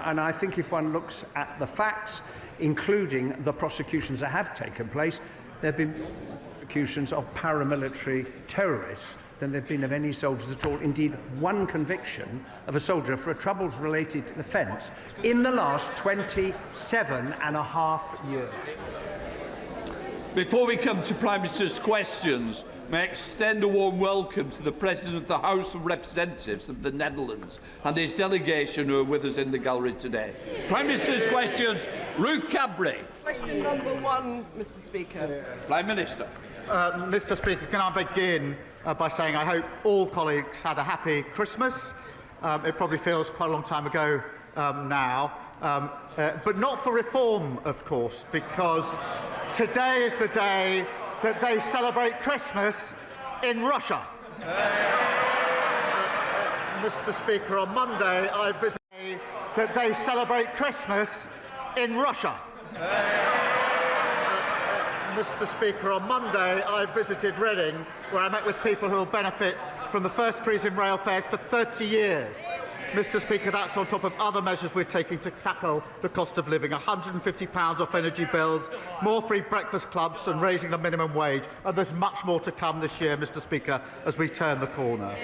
And I think if one looks at the facts, including the prosecutions that have taken place, there have been prosecutions of paramilitary terrorists than there have been of any soldiers at all. Indeed, one conviction of a soldier for a troubles-related offence in the last 27.5 years. Before we come to Prime Minister's questions, may I extend a warm welcome to the President of the House of Representatives of the Netherlands and his delegation who are with us in the gallery today. Prime Minister's questions, Ruth Cadbury. Question number 1, Mr. Speaker. Prime Minister. Mr. Speaker, can I begin by saying I hope all colleagues had a happy Christmas. It probably feels quite a long time ago now, but not for reform, of course, because today is the day that they celebrate Christmas in Russia. Mr. Speaker, on Monday I visited that they celebrate Christmas in Russia. Mr. Speaker, on Monday I visited Reading, where I met with people who will benefit from the first freeze in rail fares for 30 years. Mr. Speaker, that's on top of other measures we're taking to tackle the cost of living, £150 off energy bills, more free breakfast clubs and raising the minimum wage. And there's much more to come this year, Mr. Speaker, as we turn the corner.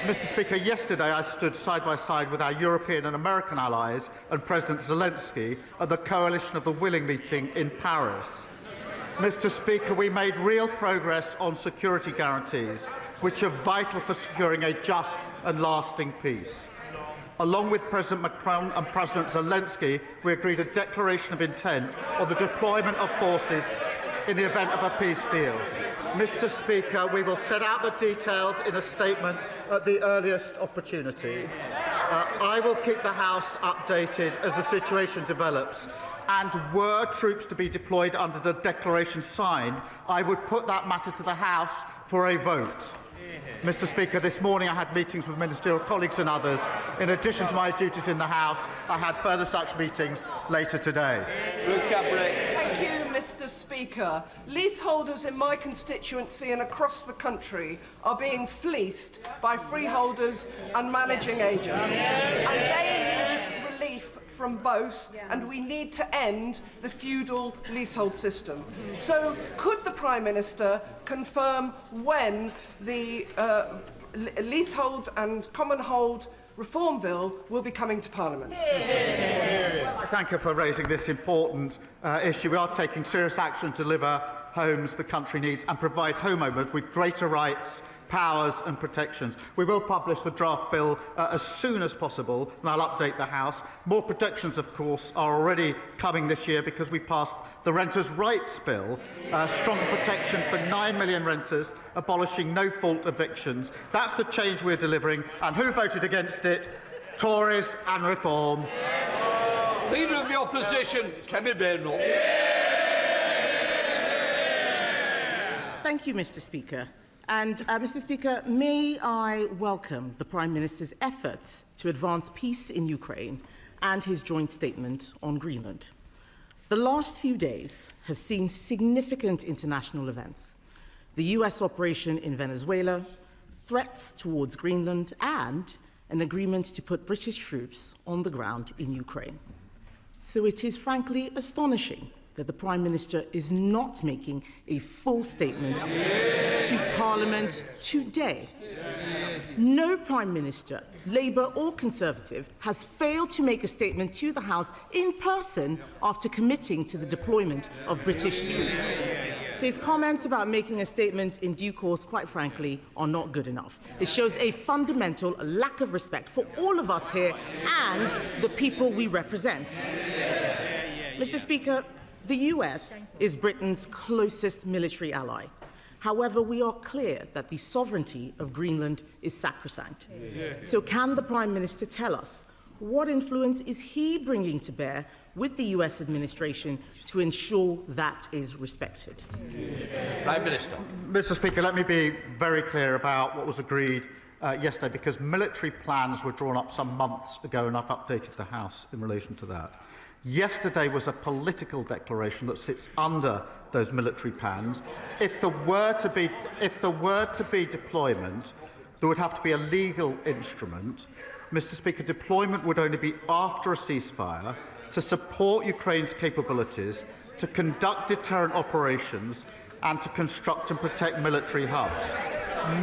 Mr. Speaker, yesterday I stood side by side with our European and American allies and President Zelensky at the Coalition of the Willing meeting in Paris. Mr. Speaker, we made real progress on security guarantees, which are vital for securing a just and lasting peace. Along with President Macron and President Zelensky, we agreed a declaration of intent on the deployment of forces in the event of a peace deal. Mr. Speaker, we will set out the details in a statement at the earliest opportunity. I will keep the House updated as the situation develops, and were troops to be deployed under the declaration signed, I would put that matter to the House for a vote. Mr. Speaker, this morning I had meetings with ministerial colleagues and others. In addition to my duties in the House, I had further such meetings later today. Thank you, Mr. Speaker. Leaseholders in my constituency and across the country are being fleeced by freeholders and managing agents, and they need relief from both, and we need to end the feudal leasehold system. So could the Prime Minister confirm when the leasehold and common hold reform bill will be coming to Parliament? I thank her for raising this important issue. We are taking serious action to deliver homes the country needs and provide homeowners with greater rights, powers and protections. We will publish the draft bill as soon as possible, and I'll update the House. More protections, of course, are already coming this year because we passed the Renters' Rights Bill, stronger protection for 9 million renters, abolishing no-fault evictions. That's the change we're delivering. And who voted against it? Tories and Reform. Leader of the Opposition, Kemi Bernal. Thank you, Mr. Speaker. And, Mr. Speaker, may I welcome the Prime Minister's efforts to advance peace in Ukraine and his joint statement on Greenland. The last few days have seen significant international events: the US operation in Venezuela, threats towards Greenland, and an agreement to put British troops on the ground in Ukraine. So it is frankly astonishing that the Prime Minister is not making a full statement to Parliament today. No Prime Minister, Labour or Conservative, has failed to make a statement to the House in person after committing to the deployment of British troops. His comments about making a statement in due course, quite frankly, are not good enough. It shows a fundamental lack of respect for all of us here and the people we represent. Mr. Speaker, the US is Britain's closest military ally. However, we are clear that the sovereignty of Greenland is sacrosanct. So can the Prime Minister tell us what influence is he bringing to bear with the US administration to ensure that is respected? Prime Minister. Mr. Speaker, let me be very clear about what was agreed yesterday, because military plans were drawn up some months ago, and I've updated the House in relation to that. Yesterday was a political declaration that sits under those military plans. If there were to be deployment, there would have to be a legal instrument. Mr. Speaker, deployment would only be after a ceasefire to support Ukraine's capabilities, to conduct deterrent operations and to construct and protect military hubs.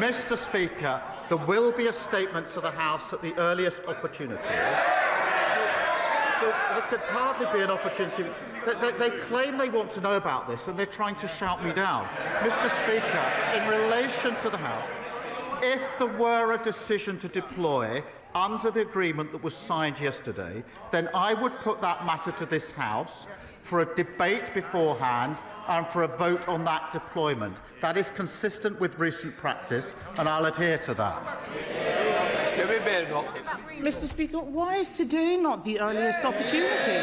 Mr. Speaker, there will be a statement to the House at the earliest opportunity. There could hardly be an opportunity. They claim they want to know about this and they're trying to shout me down. Mr. Speaker, in relation to the House, if there were a decision to deploy under the agreement that was signed yesterday, then I would put that matter to this House for a debate beforehand and for a vote on that deployment. That is consistent with recent practice, and I'll adhere to that. Mr. Speaker, why is today not the earliest opportunity?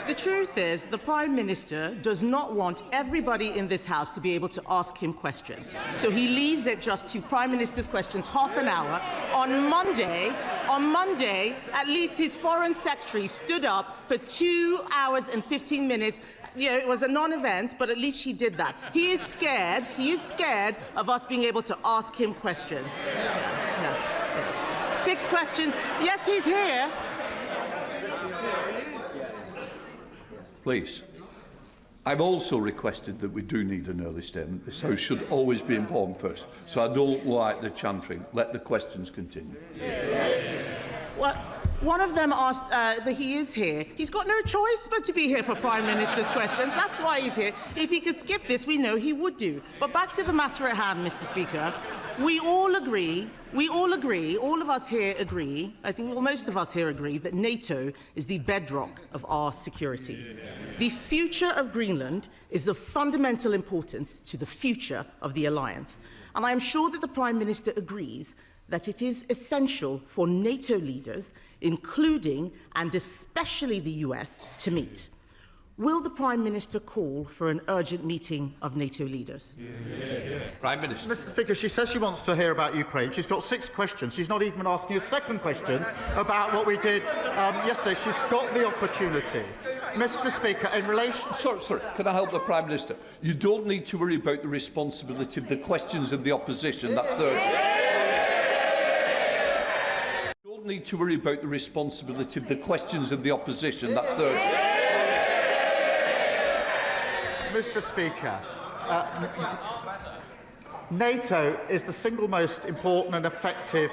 The truth is, the Prime Minister does not want everybody in this House to be able to ask him questions. So he leaves it just to Prime Minister's questions half an hour. On Monday, at least his Foreign Secretary stood up for 2 hours and 15 minutes. You know, it was a non-event, but at least she did that. He is scared of us being able to ask him questions. Yes. 6 questions. Yes, he's here. Please. I've also requested that we do need an early statement. This House should always be informed first. So I don't like the chantering. Let the questions continue. Well, one of them asked, but he is here. He's got no choice but to be here for Prime Minister's questions. That's why he's here. If he could skip this, we know he would do. But back to the matter at hand, Mr. Speaker. We all agree, all of us here agree, I think most of us here agree, that NATO is the bedrock of our security. The future of Greenland is of fundamental importance to the future of the alliance. And I am sure that the Prime Minister agrees that it is essential for NATO leaders, including and especially the US, to meet. Will the Prime Minister call for an urgent meeting of NATO leaders? Prime Minister. Mr. Speaker, she says she wants to hear about Ukraine. She's got 6 questions. She's not even asking a second question about what we did yesterday. She's got the opportunity. Mr. Speaker, in relation... Sorry, can I help the Prime Minister? You don't need to worry about the responsibility of the questions of the opposition. That's urgent. You don't need to worry about the responsibility of the questions of the opposition. That's urgent. Mr. Speaker, NATO is the single most important and effective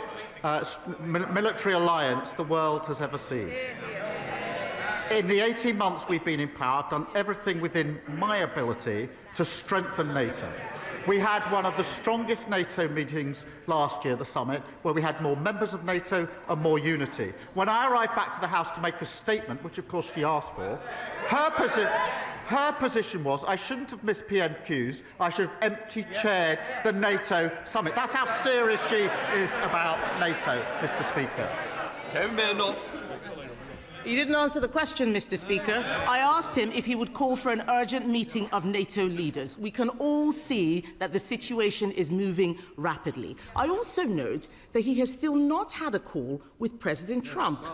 military alliance the world has ever seen. In the 18 months we've been in power, I've done everything within my ability to strengthen NATO. We had one of the strongest NATO meetings last year, the summit, where we had more members of NATO and more unity. When I arrived back to the House to make a statement, which of course she asked for, her position was I shouldn't have missed PMQs, I should have empty-chaired the NATO summit. That's how serious she is about NATO, Mr. Speaker. You didn't answer the question, Mr. Speaker. I asked him if he would call for an urgent meeting of NATO leaders. We can all see that the situation is moving rapidly. I also note that he has still not had a call with President Trump.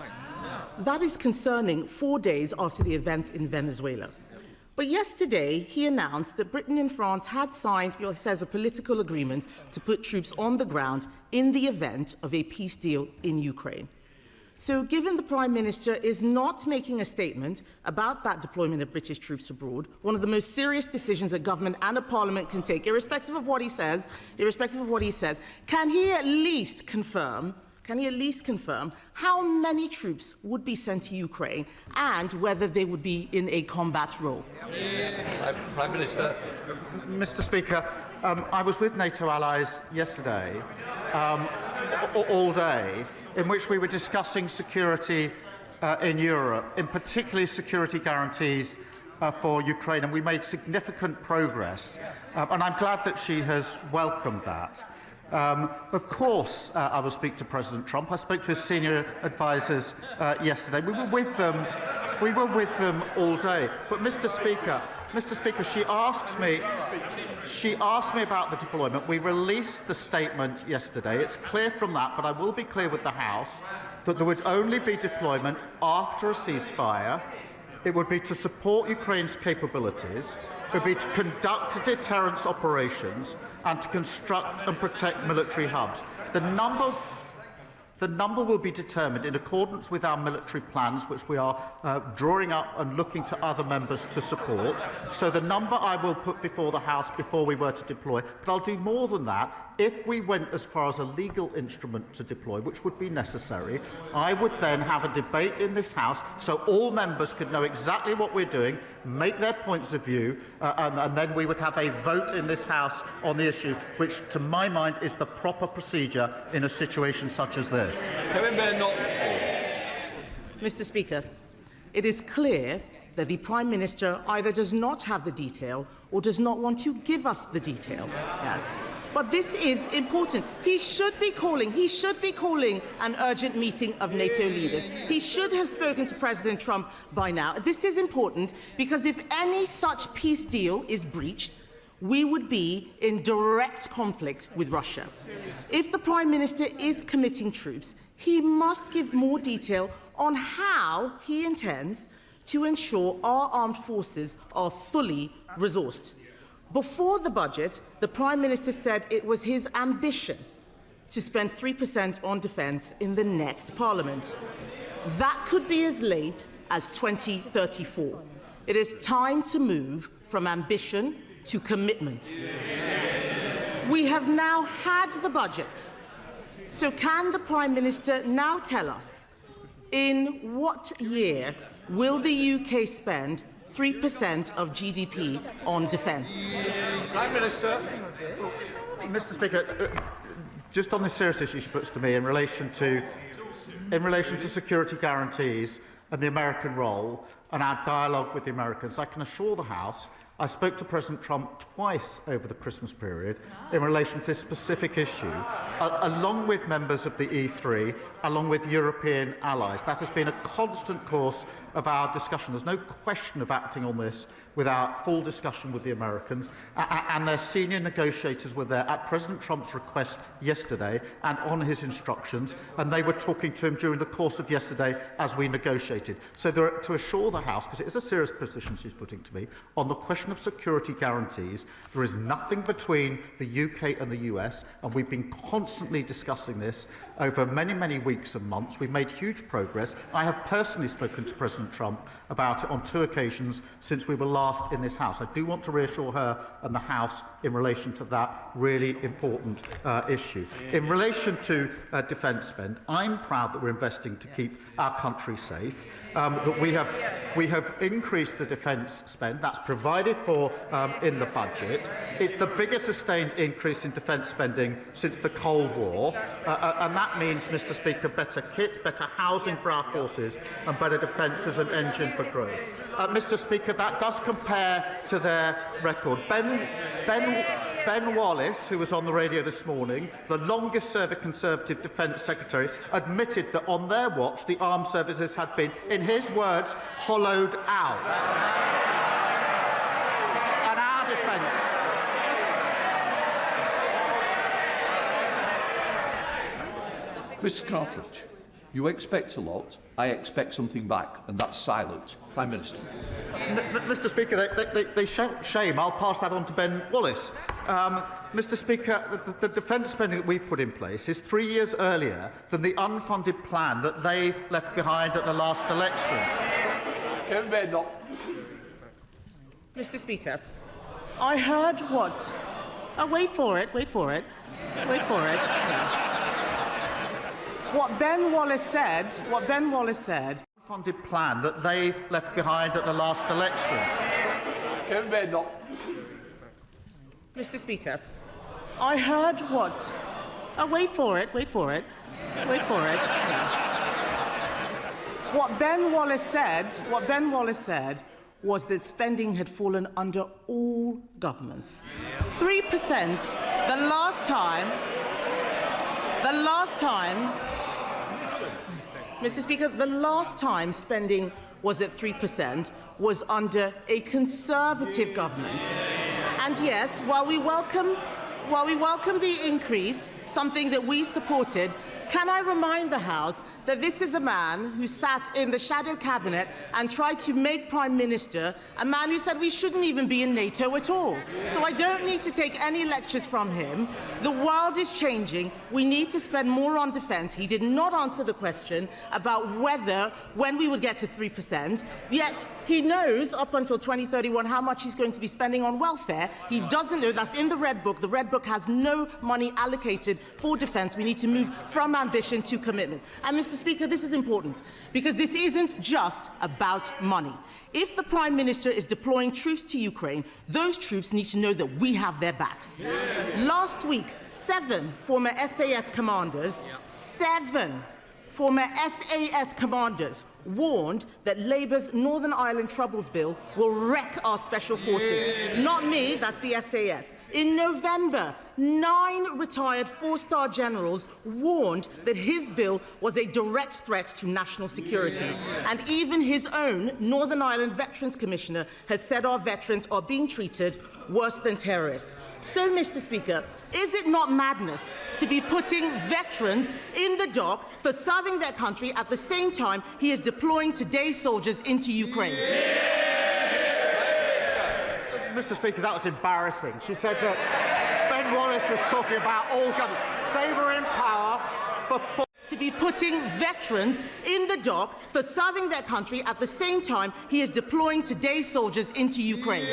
That is concerning 4 days after the events in Venezuela. But yesterday, he announced that Britain and France had signed, he says, a political agreement to put troops on the ground in the event of a peace deal in Ukraine. So given the Prime Minister is not making a statement about that deployment of British troops abroad, one of the most serious decisions a government and a parliament can take, irrespective of what he says, can he at least confirm how many troops would be sent to Ukraine and whether they would be in a combat role? Prime Minister. Mr. Speaker, I was with NATO allies yesterday, all day, in which we were discussing security in Europe, in particularly security guarantees for Ukraine, and we made significant progress. And I'm glad that she has welcomed that. Of course, I will speak to President Trump. I spoke to his senior advisers yesterday. We were with them all day. But Mr. Speaker, she asked me about the deployment. We released the statement yesterday. It's clear from that, but I will be clear with the House that there would only be deployment after a ceasefire. It would be to support Ukraine's capabilities. It would be to conduct deterrence operations and to construct and protect military hubs. The The number will be determined in accordance with our military plans, which we are drawing up and looking to other members to support. So the number I will put before the House before we were to deploy, but I'll do more than that. If we went as far as a legal instrument to deploy, which would be necessary, I would then have a debate in this House so all members could know exactly what we're doing, make their points of view, and then we would have a vote in this House on the issue, which, to my mind, is the proper procedure in a situation such as this. Mr. Speaker, it is clear that the Prime Minister either does not have the detail or does not want to give us the detail. Yes. But this is important. He should be calling an urgent meeting of NATO leaders. He should have spoken to President Trump by now. This is important because if any such peace deal is breached, we would be in direct conflict with Russia. If the Prime Minister is committing troops, he must give more detail on how he intends to ensure our armed forces are fully resourced. Before the budget, the Prime Minister said it was his ambition to spend 3% on defence in the next Parliament. That could be as late as 2034. It is time to move from ambition to commitment. We have now had the budget. So can the Prime Minister now tell us in what year will the UK spend 3% of GDP on defence? Prime Minister. Mr. Speaker, just on this serious issue she puts to me in relation to security guarantees and the American role and our dialogue with the Americans, I can assure the House I spoke to President Trump twice over the Christmas period in relation to this specific issue, along with members of the E3, along with European allies. That has been a constant course of our discussion. There's no question of acting on this without full discussion with the Americans, and their senior negotiators were there at President Trump's request yesterday and on his instructions, and they were talking to him during the course of yesterday as we negotiated. So to assure the House, because it is a serious position she's putting to me, on the question of security guarantees, there is nothing between the UK and the US, and we've been constantly discussing this over many, many weeks and months. We've made huge progress. I have personally spoken to President Trump about it on 2 occasions since we were last in this House. I do want to reassure her and the House in relation to that really important issue. In relation to defence spend, I'm proud that we're investing to keep our country safe, that we have increased the defence spend. That's provided for in the budget. It's the biggest sustained increase in defence spending since the Cold War, and that means, Mr. Speaker, better kit, better housing for our forces and better defence as an engine for growth. Mr. Speaker, that does compare to their record. Ben Wallace, who was on the radio this morning, the longest-serving Conservative Defence Secretary, admitted that on their watch the armed services had been, in his words, hollowed out. And our defence... Mr. Cartledge, you expect a lot. I expect something back, and that's silence. Prime Minister. Mr. Speaker, they shout shame. I'll pass that on to Ben Wallace. Mr. Speaker, the defence spending that we've put in place is 3 years earlier than the unfunded plan that they left behind at the last election. Mr. Speaker, I heard what... Oh, wait for it. Yeah. What Ben Wallace said... Funded plan that they left behind at the last election. Mr. Speaker, I heard what... Oh, wait for it. Yeah. What Ben Wallace said was that spending had fallen under all governments. 3%, the last time, Mr. Speaker, the last time spending was at 3% was under a Conservative government. And yes, while we welcome the increase something that we supported, can I remind the House that this is a man who sat in the shadow cabinet and tried to make Prime Minister a man who said we shouldn't even be in NATO at all. So I don't need to take any lectures from him. The world is changing. We need to spend more on defence. He did not answer the question about when we would get to 3%, yet he knows up until 2031 how much he's going to be spending on welfare. He doesn't know. That's in the Red Book. The Red Book has no money allocated for defence. We need to move from ambition to commitment. And Mr. Speaker, this is important because this isn't just about money. If the Prime Minister is deploying troops to Ukraine, those troops need to know that we have their backs. Last week, 7 former SAS commanders, 7 former SAS commanders warned that Labour's Northern Ireland Troubles Bill will wreck our special forces. Not me, that's the SAS. In November, 9 retired 4-star generals warned that his bill was a direct threat to national security. And even his own Northern Ireland Veterans Commissioner has said our veterans are being treated worse than terrorists. So, Mr. Speaker, is it not madness to be putting veterans in the dock for serving their country at the same time he is deploying today's soldiers into Ukraine? Mr. Speaker, that was embarrassing. She said that Ben Wallace was talking about all government. They were in power for to be putting veterans in the dock for serving their country at the same time he is deploying today's soldiers into Ukraine.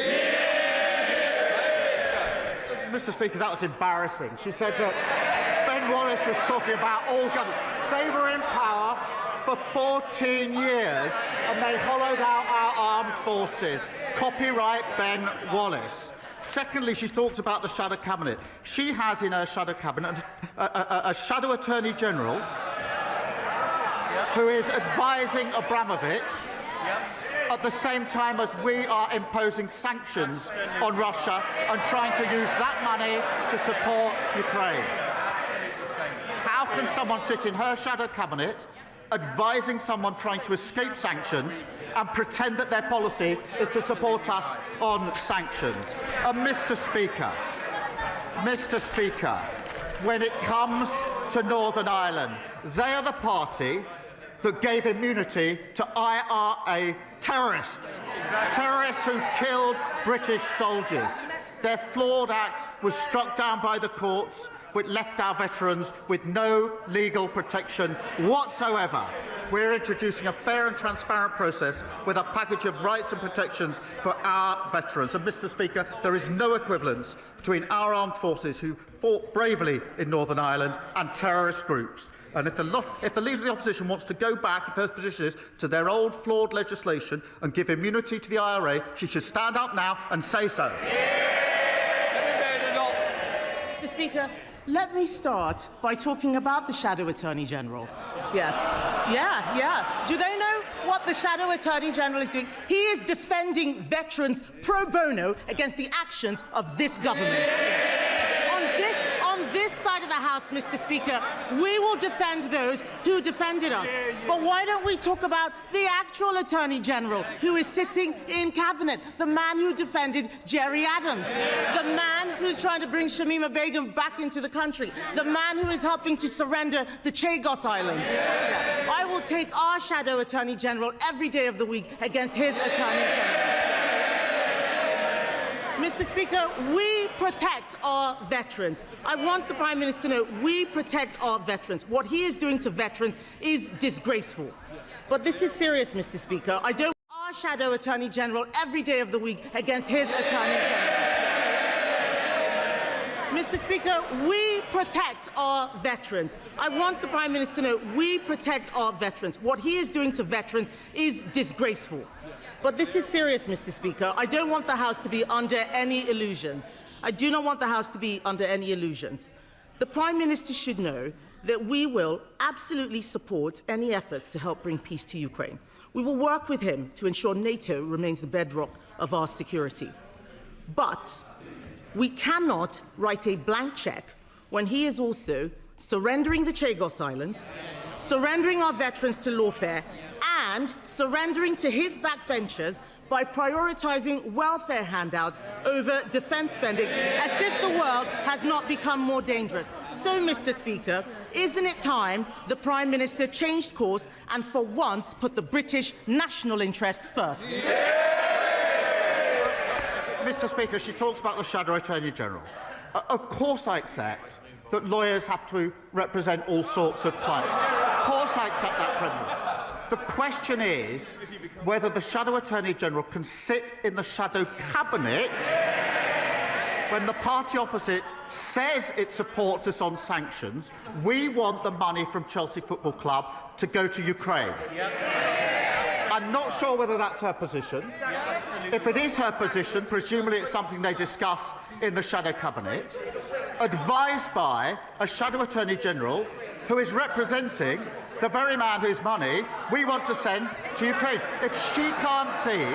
Mr. Speaker, that was embarrassing. She said that Ben Wallace was talking about all government. They were in power for 14 years and they hollowed out our armed forces. Copyright Ben Wallace. Secondly, she talks about the shadow cabinet. She has in her shadow cabinet a shadow attorney general who is advising Abramovich at the same time as we are imposing sanctions on Russia and trying to use that money to support Ukraine. How can someone sit in her shadow cabinet advising someone trying to escape sanctions and pretend that their policy is to support us on sanctions? And Mr. Speaker, when it comes to Northern Ireland, they are the party that gave immunity to IRA terrorists, terrorists who killed British soldiers. Their flawed act was struck down by the courts, which left our veterans with no legal protection whatsoever. We're introducing a fair and transparent process with a package of rights and protections for our veterans. And, Mr. Speaker, there is no equivalence between our armed forces who fought bravely in Northern Ireland and terrorist groups. And if the Leader of the Opposition wants to go back, if her position is, to their old flawed legislation and give immunity to the IRA, she should stand up now and say so. Mr. Speaker, let me start by talking about the Shadow Attorney General. Yes. Yeah. Do they know what the Shadow Attorney General is doing? He is defending veterans pro bono against the actions of this government. Yes. On this side of the House, Mr. Speaker, we will defend those who defended us. But why don't we talk about the actual Attorney General who is sitting in Cabinet, the man who defended Jerry Adams, the man who's trying to bring Shamima Begum back into the country, the man who is helping to surrender the Chagos Islands. I will take our Shadow Attorney General every day of the week against his Attorney General. Mr. Speaker, we protect our veterans. I want the Prime Minister to know we protect our veterans. What he is doing to veterans is disgraceful. But this is serious, Mr. Speaker. I don't want our Shadow Attorney General every day of the week against his Attorney General. Mr. Speaker, we protect our veterans. I want the Prime Minister to know we protect our veterans. What he is doing to veterans is disgraceful. But this is serious, Mr. Speaker. I don't want the House to be under any illusions. I do not want the House to be under any illusions. The Prime Minister should know that we will absolutely support any efforts to help bring peace to Ukraine. We will work with him to ensure NATO remains the bedrock of our security. But we cannot write a blank cheque when he is also surrendering the Chagos Islands, surrendering our veterans to lawfare, and surrendering to his backbenchers by prioritising welfare handouts over defence spending, as if the world has not become more dangerous. So, Mr. Speaker, isn't it time the Prime Minister changed course and for once put the British national interest first? Mr. Speaker, she talks about the Shadow Attorney General. Of course I accept that lawyers have to represent all sorts of clients. Of course I accept that principle. The question is whether the Shadow Attorney General can sit in the Shadow Cabinet when the party opposite says it supports us on sanctions. We want the money from Chelsea Football Club to go to Ukraine. I'm not sure whether that's her position. If it is her position, presumably it's something they discuss in the Shadow Cabinet, advised by a Shadow Attorney General who is representing the very man whose money we want to send to Ukraine. If she can't see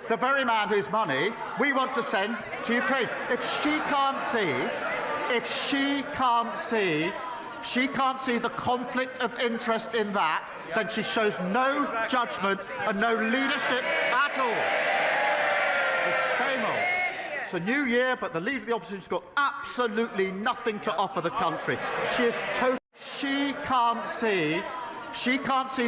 the very man whose money we want to send to Ukraine, if she can't see the conflict of interest in that, then she shows no judgment and no leadership at all. The same old. It's a new year, but the Leader of the Opposition's got absolutely nothing to offer the country. She can't see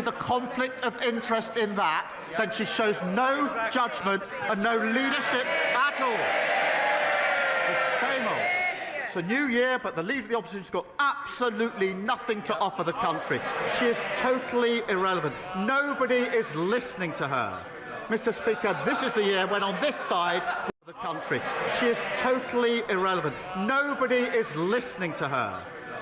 the conflict of interest in that, then she shows no judgment and no leadership at all. The same old. It's a new year, but the Leader of the Opposition's got absolutely nothing to offer the country. She is totally irrelevant. Nobody is listening to her. Mr. Speaker, this is the year when on this side of the country, she is totally irrelevant. Nobody is listening to her.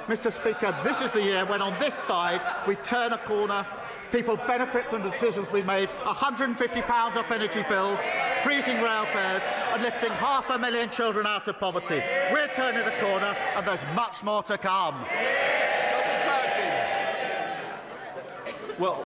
Mr. Speaker, this is the year when on this side we turn a corner. People benefit from the decisions we made, £150 off energy bills, freezing rail fares and lifting 500,000 children out of poverty. We're turning the corner and there's much more to come. Well,